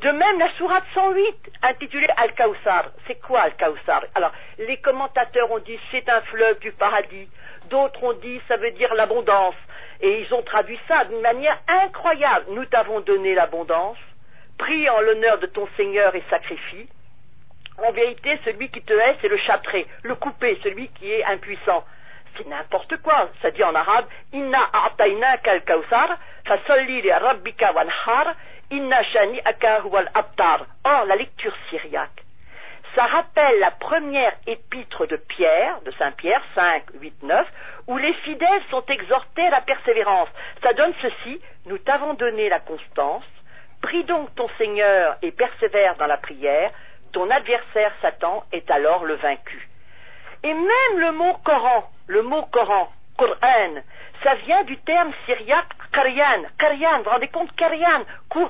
De même, la sourate 108, intitulée Al-Kawthar. C'est quoi Al-Kawthar? Alors, les commentateurs ont dit c'est un fleuve du paradis. D'autres ont dit ça veut dire l'abondance. Et ils ont traduit ça d'une manière incroyable. Nous t'avons donné l'abondance, prie en l'honneur de ton Seigneur et sacrifie. En vérité, celui qui te hait, c'est le châtré, le coupé, celui qui est impuissant. C'est n'importe quoi. Ça dit en arabe, Inna a'tainaka al-kawthar, fasalli li rabbika wanhar, inna shani'aka huwal abtar. Or, la lecture syriaque, ça rappelle la première épître de Pierre, de Saint Pierre, 5, 8, 9, où les fidèles sont exhortés à la persévérance. Ça donne ceci, nous t'avons donné la constance, prie donc ton Seigneur et persévère dans la prière, ton adversaire Satan est alors le vaincu. Et même le mot Coran, Qur'an, ça vient du terme syriaque Qarian, vous vous rendez compte, Qarian, Qur'an,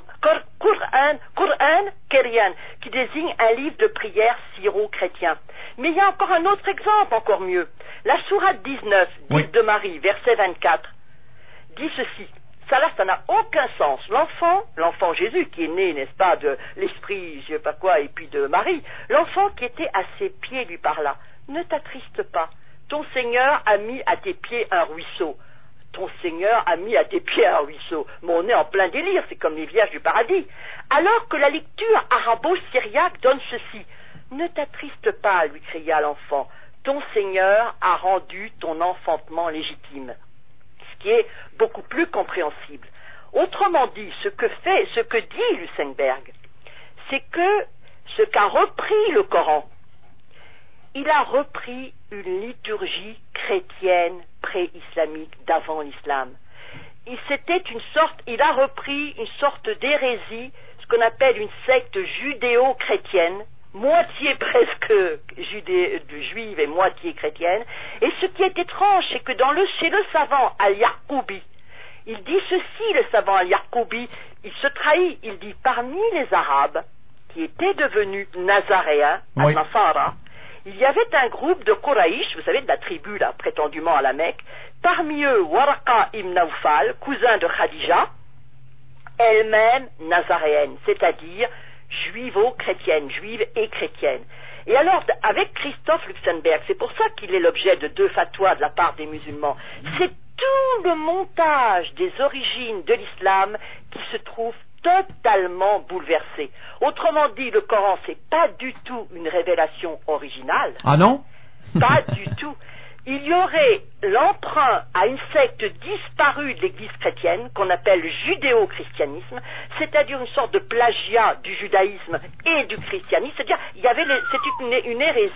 Qarian, qui désigne un livre de prière syro-chrétien. Mais il y a encore un autre exemple, encore mieux. La sourate 19, dite de Marie, verset 24, dit ceci. Ça n'a aucun sens. L'enfant Jésus, qui est né, n'est-ce pas, de l'esprit, je sais pas quoi, et puis de Marie, l'enfant qui était à ses pieds lui parla. Ne t'attriste pas. Ton Seigneur a mis à tes pieds un ruisseau. Ton Seigneur a mis à tes pieds un ruisseau. Mais on est en plein délire, c'est comme les vierges du paradis. Alors que la lecture arabo-syriaque donne ceci. Ne t'attriste pas, lui cria l'enfant. Ton Seigneur a rendu ton enfantement légitime. Ce qui est beaucoup plus compréhensible. Autrement dit, ce que dit Lusenberg, c'est que ce qu'a repris le Coran, il a repris une liturgie chrétienne pré-islamique d'avant l'islam. Il a repris une sorte d'hérésie, ce qu'on appelle une secte judéo-chrétienne, moitié presque juive et moitié chrétienne. Et ce qui est étrange, c'est que chez le savant Al-Yaqoubi, il dit ceci, le savant Al-Yaqoubi, il se trahit, il dit parmi les Arabes qui étaient devenus nazaréens, Al-Nasara, il y avait un groupe de Quraïsh, vous savez, de la tribu, là, prétendument à la Mecque, parmi eux, Waraqa ibn Nawfal, cousin de Khadija, elle-même nazaréenne, c'est-à-dire juivo-chrétienne, juive et chrétienne. Et alors, avec Christophe Luxembourg, c'est pour ça qu'il est l'objet de 2 fatwas de la part des musulmans, c'est tout le montage des origines de l'islam qui se trouve totalement bouleversé. Autrement dit, le Coran, c'est pas du tout une révélation originale. Ah non? Pas du tout. Il y aurait l'emprunt à une secte disparue de l'Église chrétienne, qu'on appelle le judéo-christianisme, c'est-à-dire une sorte de plagiat du judaïsme et du christianisme, c'est-à-dire, c'était une hérésie